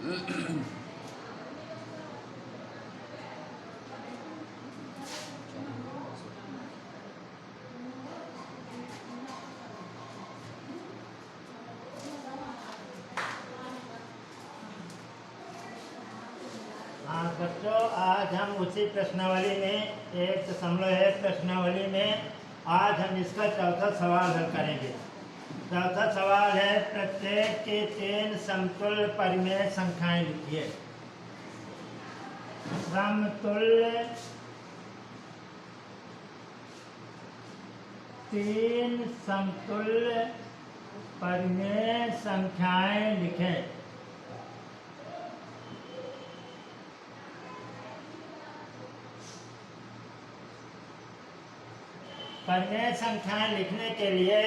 हाँ बच्चों, आज हम उसी प्रश्नावली में 1.1 प्रश्नावली में आज हम इसका चौथा सवाल हल करेंगे। चौथा सवाल है, प्रत्येक के 3 समतुल्य परिमेय संख्याएं लिखिए। समतुल्य 3 समतुल्य परिमेय संख्याएं लिखें। परिमेय संख्याएं लिखने के लिए,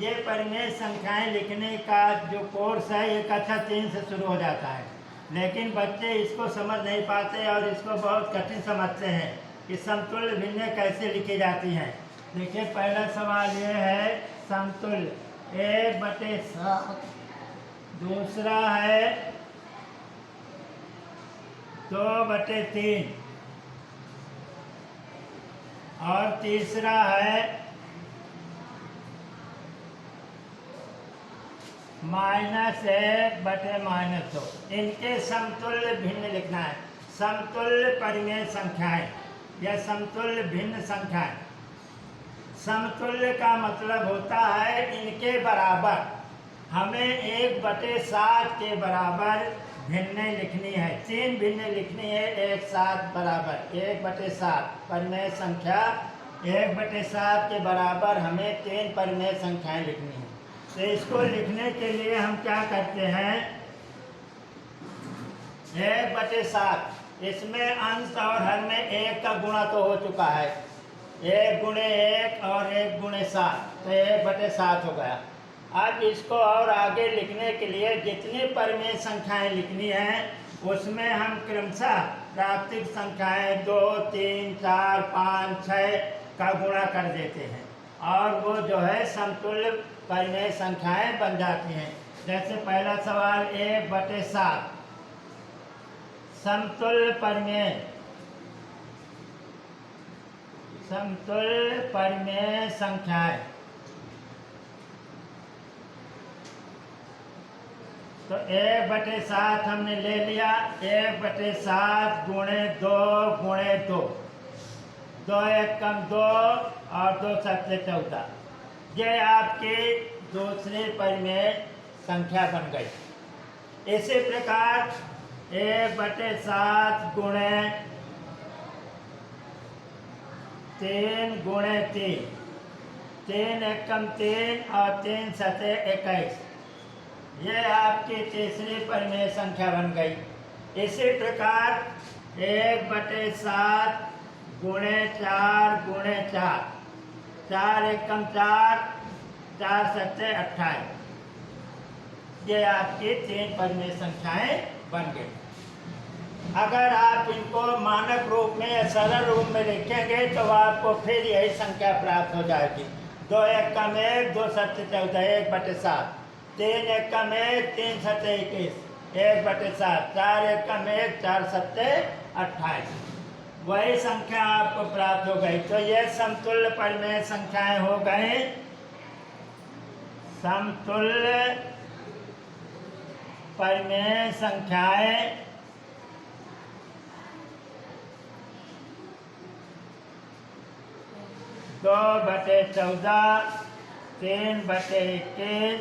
ये परिमेय संख्याएं लिखने का जो कोर्स है ये कक्षा 3 से शुरू हो जाता है, लेकिन बच्चे इसको समझ नहीं पाते और इसको बहुत कठिन समझते हैं कि समतुल्य भिन्नें कैसे लिखी जाती हैं। देखिए, पहला सवाल ये है समतुल्य 1/7, दूसरा है 2/3 और तीसरा है -1/-2। इनके समतुल्य भिन्न लिखना है। समतुल्य परिमेय संख्याएं या समतुल्य भिन्न संख्याएं। समतुल्य का मतलब होता है इनके बराबर। हमें 1/7 के बराबर भिन्न लिखनी है, 3 भिन्न लिखनी है एक साथ बराबर। 1/7 परिमेय संख्या 1/7 के बराबर हमें 3 परिमेय संख्याएं लिखनी है। तो इसको लिखने के लिए हम क्या करते हैं, 1/7, इसमें अंश और हर में 1 का गुणा तो हो चुका है, 1 × 1 और 1 × 7, तो 1/7 हो गया। अब इसको और आगे लिखने के लिए जितनी परिमेय संख्याएं लिखनी हैं उसमें हम क्रमशः प्राकृतिक संख्याएं 2, 3, 4, 5, 6 का गुणा कर देते हैं और वो जो है समतुल्य परिमेय संख्याएं बन जाती हैं। जैसे पहला सवाल 1/7 समतुल्य परिमेय संख्याएं। तो 1/7 हमने ले लिया, 1/7 × 2 × 2, 2 × 1 = 2 और 2 × 7 = 14। ये आपकी दूसरी परिमेय संख्या बन गई। इसी प्रकार 1/7 × 3 × 3, 3 × 1 = 3 और 3 × 7 = 21। ये आपकी तीसरी परिमेय संख्या बन गई। इसी प्रकार 1/7 × 4 × 4, 4 × 1 = 4, 4 × 7 = 28। ये आपकी 3 परिमेय संख्याएं बन गई। अगर आप इनको मानक रूप में या सरल रूप में लिखेंगे तो आपको फिर यही संख्या प्राप्त हो जाएगी। 2 × 1 = 1, 2 × 7 = 14, 1/7। 3 × 1 = 1, 3 × 7 = 21, 1/7। 4 × 1 = 1, 4 × 7 = 28। वही संख्या आपको प्राप्त हो गई। तो ये समतुल्य परिमेय संख्याएं हो गए। समतुल्य परिमेय संख्याएं 2/14, 3/21,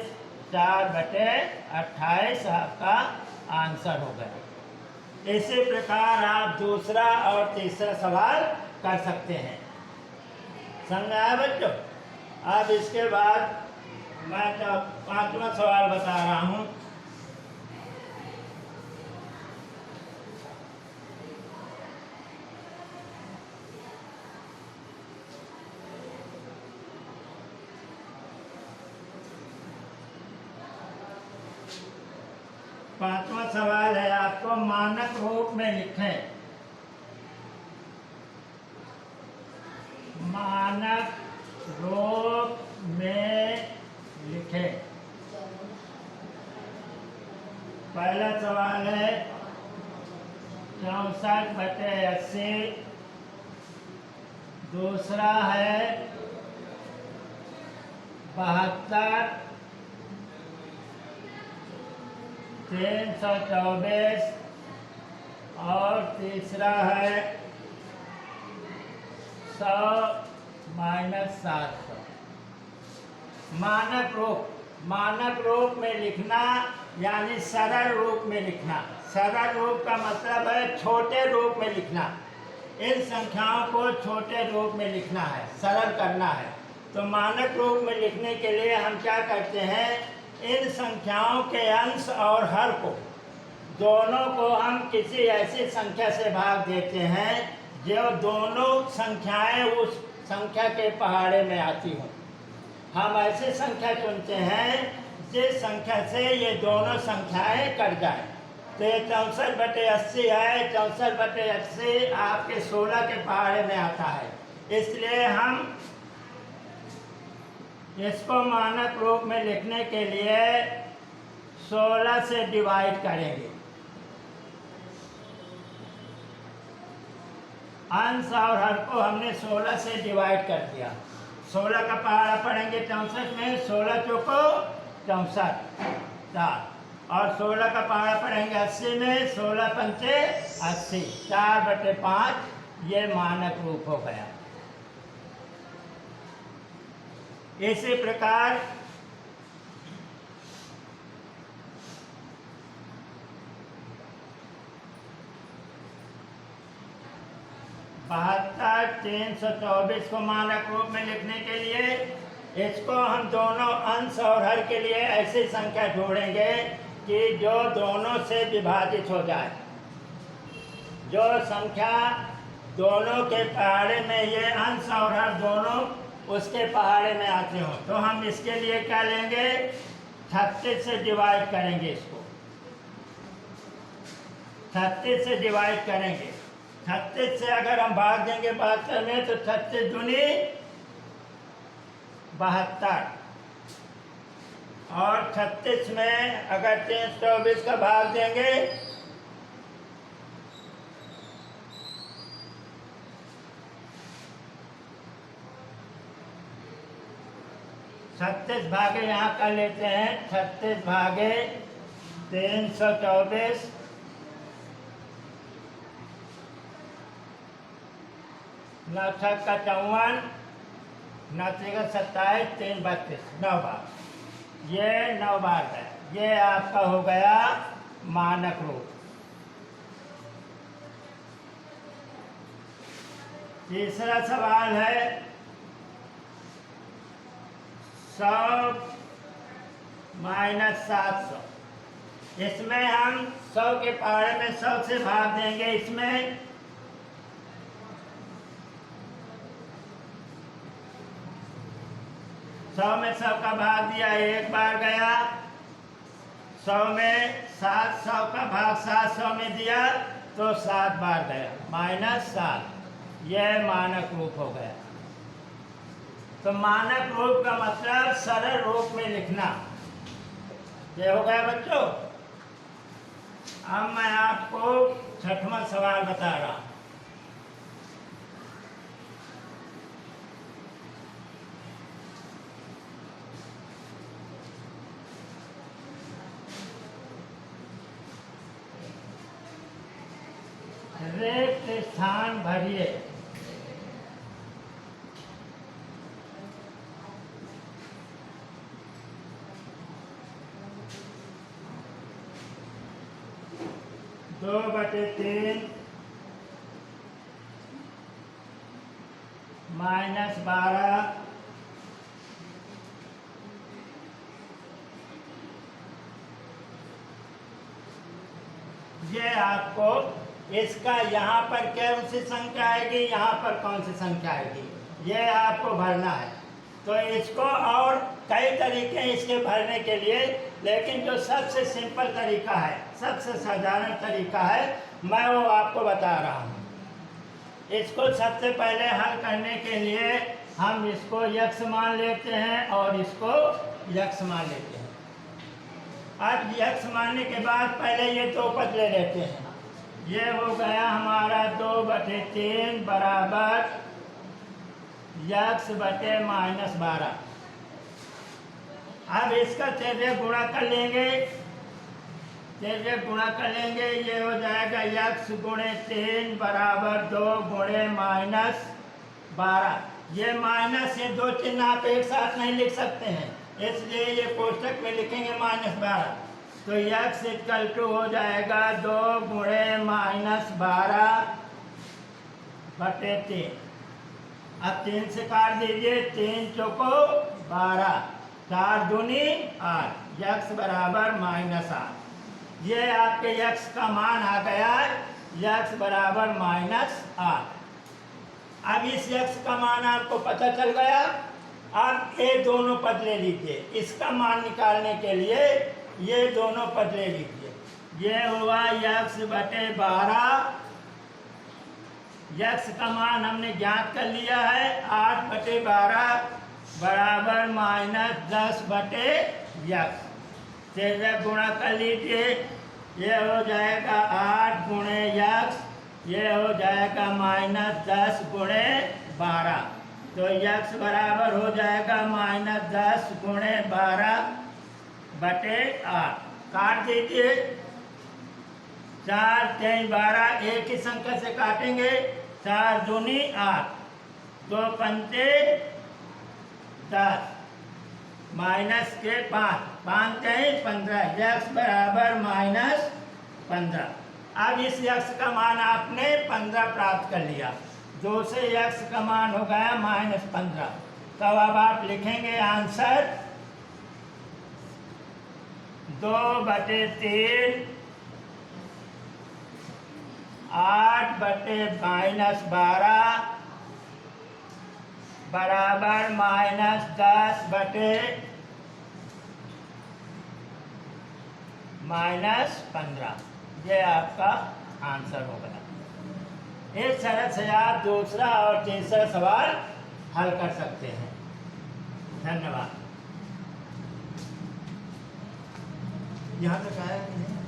4/28 आपका आंसर हो गया। इसी प्रकार आप दूसरा और तीसरा सवाल कर सकते हैं। समझ आया बच्चों? अब इसके बाद मैं 5वां सवाल बता रहा हूँ। पांचवा सवाल है, आपको मानक रूप में लिखें। मानक रूप में लिखें पहला सवाल है 64/80, दूसरा है 72, 324 और तीसरा है 100-700। मानक रूप में लिखना यानी सरल रूप में लिखना। सरल रूप का मतलब है छोटे रूप में लिखना। इन संख्याओं को छोटे रूप में लिखना है, सरल करना है। तो मानक रूप में लिखने के लिए हम क्या करते हैं, इन संख्याओं के अंश और हर को दोनों को हम किसी ऐसी संख्या से भाग देते हैं जो दोनों संख्याएं उस संख्या के पहाड़े में आती हों। हम ऐसी संख्या चुनते हैं जिस संख्या से ये दोनों संख्याएं कट जाए। तो ये 64/80 है। 64/80 आपके 16 के पहाड़े में आता है, इसलिए हम इसको मानक रूप में लिखने के लिए 16 से डिवाइड करेंगे। अंश और हर को हमने 16 से डिवाइड कर दिया। 16 का पहाड़ा पढ़ेंगे 64 में, 16 चौको 64 4, और 16 का पहाड़ा पढ़ेंगे 80 में, 16 पंचे 80, 4/5। ये मानक रूप हो गया। इसी प्रकार बहत्तर 324 को मानक रूप में लिखने के लिए इसको हम दोनों अंश और हर के लिए ऐसी संख्या जोड़ेंगे कि जो दोनों से विभाजित हो जाए। जो संख्या दोनों के पहाड़े में ये अंश और हर दोनों उसके पहाड़े में आते हो, तो हम इसके लिए क्या लेंगे, 36 से डिवाइड करेंगे। इसको 36 से डिवाइड करेंगे। 36 से अगर हम भाग देंगे 72 में तो 36 दूनी 72, और 36 में अगर 324 का भाग देंगे 36 भागे यहाँ कर लेते हैं। 36 भागे 324, 9 का 54, 9 का 27, 3 32, 9 बार। ये 9 बार है। ये आपका हो गया मानक रूप। तीसरा सवाल है 100 - 700। इसमें हम 100 के पहाड़े में 100 से भाग देंगे। इसमें 100 में 100 का भाग दिया, एक बार गया। 100 में 700 का भाग 700 में दिया तो 7 बार गया, -7। यह मानक रूप हो गया। तो मानक रूप का मतलब सरल रूप में लिखना। ये हो गया बच्चों। अब मैं आपको 6वां सवाल बता रहा हूं। रिक्त स्थान भरिए। दो बटे 3 -12 ये आपको इसका यहाँ पर कौन सी संख्या आएगी, यहाँ पर कौन सी संख्या आएगी, ये आपको भरना है। तो इसको और कई तरीके हैं इसके भरने के लिए, लेकिन जो सबसे सिंपल तरीका है, सबसे साधारण तरीका है, मैं वो आपको बता रहा हूँ। इसको सबसे पहले हल करने के लिए हम इसको x मान लेते हैं और इसको x मान लेते हैं। अब यक्स मानने के बाद पहले ये दो पद ले लेते हैं। ये हो गया हमारा 2/3 बराबर यक्स बटे -12। अब इसका तेरे गुणा कर लेंगे, तेरे गुणा कर लेंगे। ये हो जाएगा यक्स गुणे 3 बराबर 2 गुणे -12। ये माइनस ये दो चिन्ह आप एक साथ नहीं लिख सकते हैं, इसलिए ये कोष्टक में लिखेंगे -12। तो यक्स इक्वल टू हो जाएगा 2 गुणे -12 बटे 3। अब 3 से काट दीजिए, 3 चौको 12, 4 दूनी 8, यक्स बराबर -8। ये आपके यक्स का मान आ गया, यक्स बराबर -8। अब इस यक्स का मान आपको पता चल गया। अब ये दोनों पद ले लीजिए, इसका मान निकालने के लिए ये दोनों पद ले लीजिए। ये हुआ यक्स बटे 12, यक्स का मान हमने ज्ञात कर लिया है 8/12 बराबर -10 बटे यक्स। से गुणा कर लीजिए, ये हो जाएगा 8 गुणे यक्स, ये हो जाएगा -10 गुणे 12। तो यक्स बराबर हो जाएगा -10 गुणे 12 बटे 8। काट दीजिए, 4 3 12, एक ही संख्या से काटेंगे। 4 दूनी 8, 2 पंचे 10, माइनस के 5, 5 3 15, यक्स बराबर -15। अब इस यक्स का मान आपने 15 प्राप्त कर लिया, 2 से यक्स का मान हो गया -15। तब अब आप लिखेंगे आंसर 2/3 8/-12 बराबर -10 बटे -15। ये आपका आंसर हो गया। इस तरह से आप दूसरा और तीसरा सवाल हल कर सकते हैं। धन्यवाद। यहाँ तक आया कि नहीं?